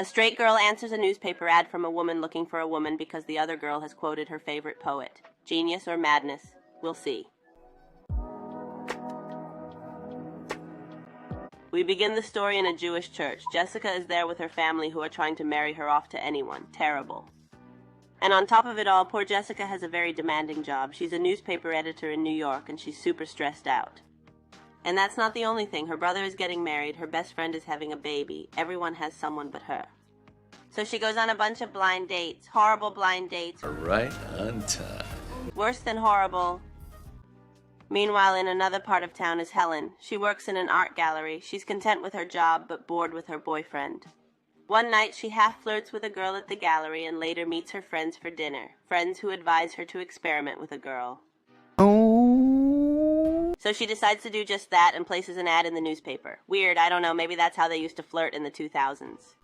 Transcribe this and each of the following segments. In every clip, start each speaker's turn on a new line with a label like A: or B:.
A: A straight girl answers a newspaper ad from a woman looking for a woman because the other girl has quoted her favorite poet. Genius or madness? We'll see. We begin the story in a Jewish church. Jessica is there with her family who are trying to marry her off to anyone. Terrible. And on top of it all, poor Jessica has a very demanding job. She's a newspaper editor in New York and she's super stressed out. And that's not the only thing. Her brother is getting married, her best friend is having a baby. Everyone has someone but her. So she goes on a bunch of blind dates. Horrible blind dates.
B: Right on time.
A: Worse than horrible. Meanwhile, in another part of town is Helen. She works in an art gallery. She's content with her job, but bored with her boyfriend. One night, she half flirts with a girl at the gallery and later meets her friends for dinner. Friends who advise her to experiment with a girl. So she decides to do just that and places an ad in the newspaper. Weird, I don't know, maybe that's how they used to flirt in the 2000s.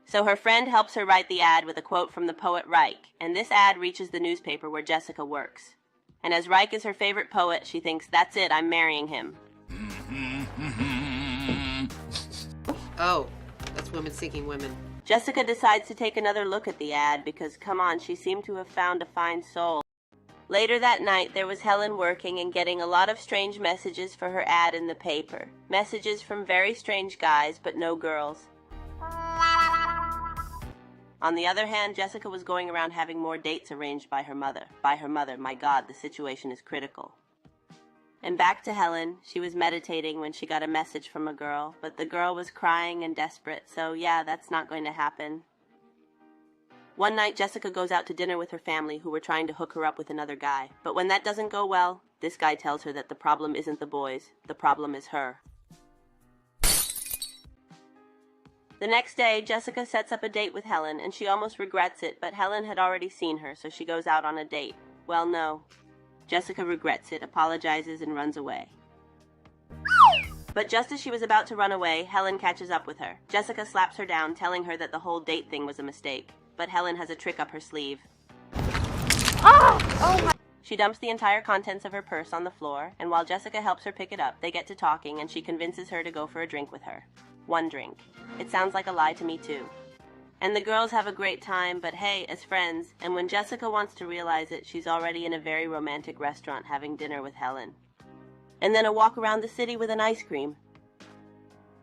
A: So her friend helps her write the ad with a quote from the poet Reich, and this ad reaches the newspaper where Jessica works. And as Reich is her favorite poet, she thinks, that's it, I'm marrying him.
C: Oh, that's women seeking women.
A: Jessica decides to take another look at the ad because, come on, she seemed to have found a fine soul. Later that night, there was Helen working and getting a lot of strange messages for her ad in the paper. Messages from very strange guys, but no girls. On the other hand, Jessica was going around having more dates arranged by her mother. My God, the situation is critical. And back to Helen. She was meditating when she got a message from a girl, but the girl was crying and desperate, so yeah, that's not going to happen. One night, Jessica goes out to dinner with her family who were trying to hook her up with another guy. But when that doesn't go well, this guy tells her that the problem isn't the boys, the problem is her. The next day, Jessica sets up a date with Helen, and she almost regrets it, but Helen had already seen her, so she goes out on a date. Well, no. Jessica regrets it, apologizes, and runs away. But just as she was about to run away, Helen catches up with her. Jessica slaps her down, telling her that the whole date thing was a mistake. But Helen has a trick up her sleeve. Oh my! She dumps the entire contents of her purse on the floor, and while Jessica helps her pick it up, they get to talking, and she convinces her to go for a drink with her. One drink. It sounds like a lie to me, too. And the girls have a great time, but hey, as friends, and when Jessica wants to realize it, she's already in a very romantic restaurant having dinner with Helen. And then a walk around the city with an ice cream.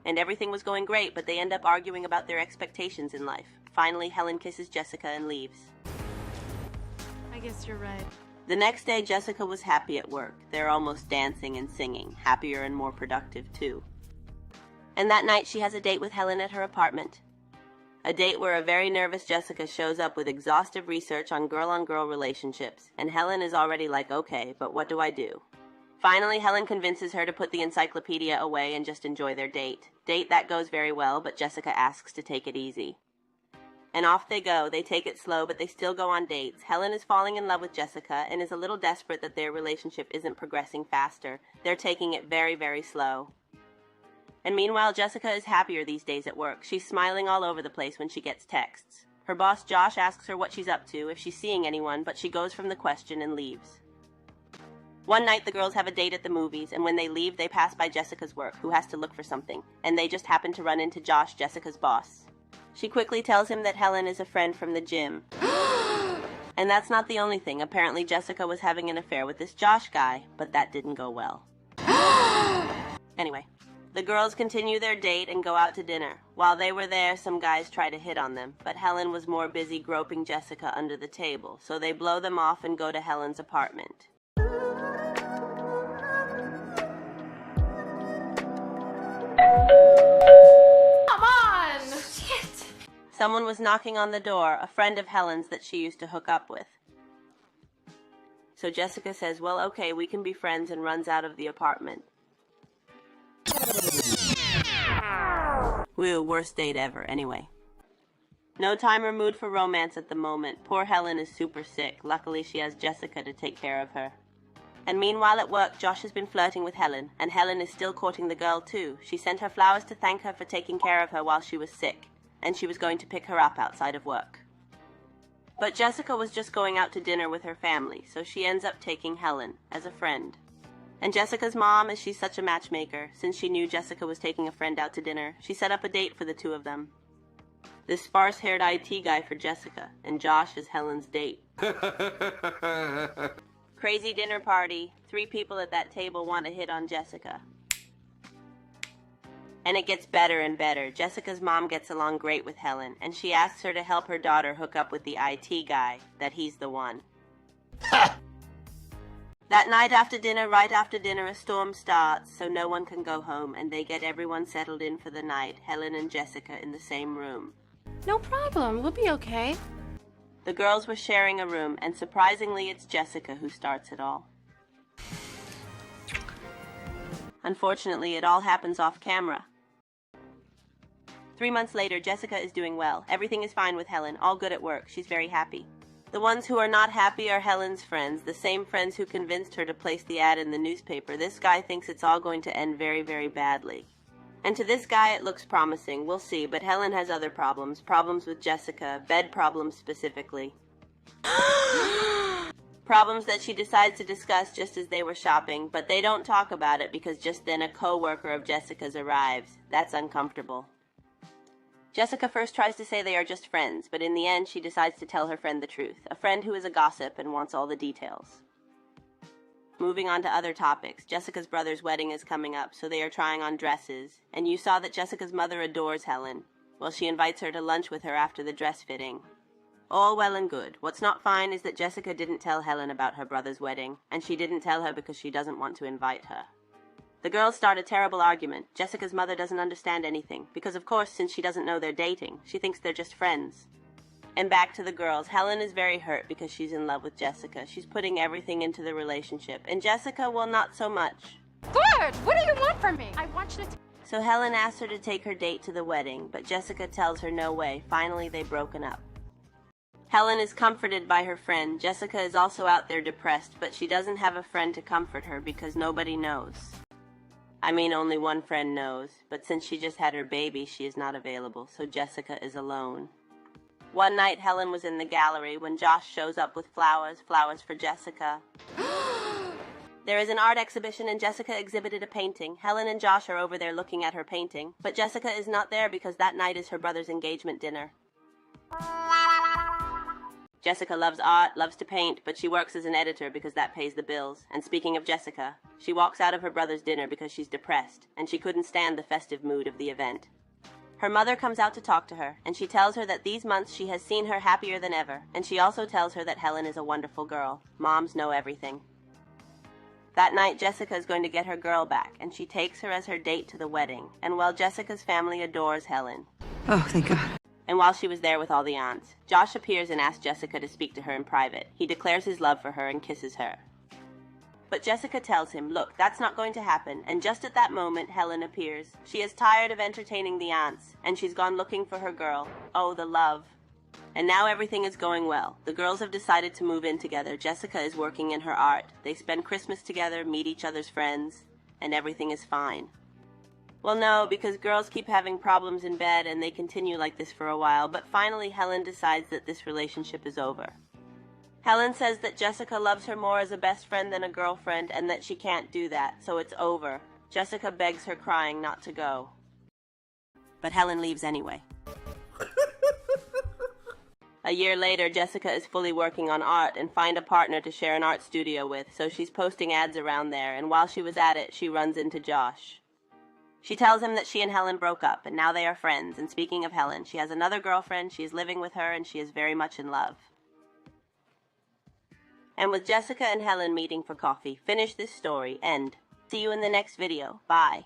A: And everything was going great, but they end up arguing about their expectations in life. Finally, Helen kisses Jessica and leaves.
D: I guess you're right.
A: The next day, Jessica was happy at work. They're almost dancing and singing, happier and more productive, too. And that night, she has a date with Helen at her apartment. A date where a very nervous Jessica shows up with exhaustive research on girl-on-girl relationships, and Helen is already like, okay, but what do I do? Finally, Helen convinces her to put the encyclopedia away and just enjoy their date. Date that goes very well, but Jessica asks to take it easy. And off they go. They take it slow, but they still go on dates. Helen is falling in love with Jessica and is a little desperate that their relationship isn't progressing faster. They're taking it very, very slow. And meanwhile, Jessica is happier these days at work. She's smiling all over the place when she gets texts. Her boss, Josh, asks her what she's up to, if she's seeing anyone, but she goes from the question and leaves. One night, the girls have a date at the movies, and when they leave, they pass by Jessica's work, who has to look for something, and they just happen to run into Josh, Jessica's boss. She quickly tells him that Helen is a friend from the gym. And that's not the only thing. Apparently, Jessica was having an affair with this Josh guy, but that didn't go well. Anyway, the girls continue their date and go out to dinner. While they were there, some guys try to hit on them, but Helen was more busy groping Jessica under the table, so they blow them off and go to Helen's apartment.
D: Come on! Shit!
A: Someone was knocking on the door, a friend of Helen's that she used to hook up with. So Jessica says, well, okay, we can be friends, and runs out of the apartment. Whew, worst date ever, anyway. No time or mood for romance at the moment. Poor Helen is super sick. Luckily, she has Jessica to take care of her. And meanwhile at work, Josh has been flirting with Helen, and Helen is still courting the girl too. She sent her flowers to thank her for taking care of her while she was sick, and she was going to pick her up outside of work. But Jessica was just going out to dinner with her family, so she ends up taking Helen as a friend. And Jessica's mom, as she's such a matchmaker, since she knew Jessica was taking a friend out to dinner, she set up a date for the two of them. This sparse-haired IT guy for Jessica, and Josh is Helen's date. Crazy dinner party. 3 people at that table want to hit on Jessica. And it gets better and better. Jessica's mom gets along great with Helen, and she asks her to help her daughter hook up with the IT guy, that he's the one. That night after dinner, right after dinner, a storm starts, so no one can go home, and they get everyone settled in for the night, Helen and Jessica in the same room.
D: No problem. We'll be okay.
A: The girls were sharing a room, and surprisingly, it's Jessica who starts it all. Unfortunately, it all happens off camera. 3 months later, Jessica is doing well. Everything is fine with Helen, all good at work. She's very happy. The ones who are not happy are Helen's friends, the same friends who convinced her to place the ad in the newspaper. This guy thinks it's all going to end very, very badly. And to this guy, it looks promising. We'll see, but Helen has other problems. Problems with Jessica, bed problems specifically. Problems that she decides to discuss just as they were shopping, but they don't talk about it because just then a co-worker of Jessica's arrives. That's uncomfortable. Jessica first tries to say they are just friends, but in the end she decides to tell her friend the truth. A friend who is a gossip and wants all the details. Moving on to other topics, Jessica's brother's wedding is coming up, so they are trying on dresses, and you saw that Jessica's mother adores Helen. Well, she invites her to lunch with her after the dress fitting. All well and good. What's not fine is that Jessica didn't tell Helen about her brother's wedding, and she didn't tell her because she doesn't want to invite her. The girls start a terrible argument. Jessica's mother doesn't understand anything, because of course, since she doesn't know they're dating, she thinks they're just friends. And back to the girls. Helen is very hurt because she's in love with Jessica. She's putting everything into the relationship. And Jessica, well, not so much.
D: Good! What do you want from me? I want you to...
A: So Helen asks her to take her date to the wedding, but Jessica tells her no way. Finally, they've broken up. Helen is comforted by her friend. Jessica is also out there depressed, but she doesn't have a friend to comfort her because nobody knows. I mean, only one friend knows, but since she just had her baby, she is not available, so Jessica is alone. One night, Helen was in the gallery when Josh shows up with flowers for Jessica. There is an art exhibition and Jessica exhibited a painting. Helen and Josh are over there looking at her painting, but Jessica is not there because that night is her brother's engagement dinner. Jessica loves art, loves to paint, but she works as an editor because that pays the bills. And speaking of Jessica, she walks out of her brother's dinner because she's depressed, and she couldn't stand the festive mood of the event. Her mother comes out to talk to her, and she tells her that these months she has seen her happier than ever, and she also tells her that Helen is a wonderful girl. Moms know everything. That night, Jessica is going to get her girl back, and she takes her as her date to the wedding, and while Jessica's family adores Helen.
C: Oh, thank God.
A: And while she was there with all the aunts, Josh appears and asks Jessica to speak to her in private. He declares his love for her and kisses her. But Jessica tells him, look, that's not going to happen, and just at that moment, Helen appears. She is tired of entertaining the aunts, and she's gone looking for her girl. Oh, the love. And now everything is going well. The girls have decided to move in together. Jessica is working in her art. They spend Christmas together, meet each other's friends, and everything is fine. Well, no, because girls keep having problems in bed, and they continue like this for a while, but finally Helen decides that this relationship is over. Helen says that Jessica loves her more as a best friend than a girlfriend, and that she can't do that, so it's over. Jessica begs her crying not to go. But Helen leaves anyway. A year later, Jessica is fully working on art and find a partner to share an art studio with, so she's posting ads around there, and while she was at it, she runs into Josh. She tells him that she and Helen broke up, and now they are friends, and speaking of Helen, she has another girlfriend, she is living with her, and she is very much in love. And with Jessica and Helen meeting for coffee, finish this story, end. See you in the next video. Bye.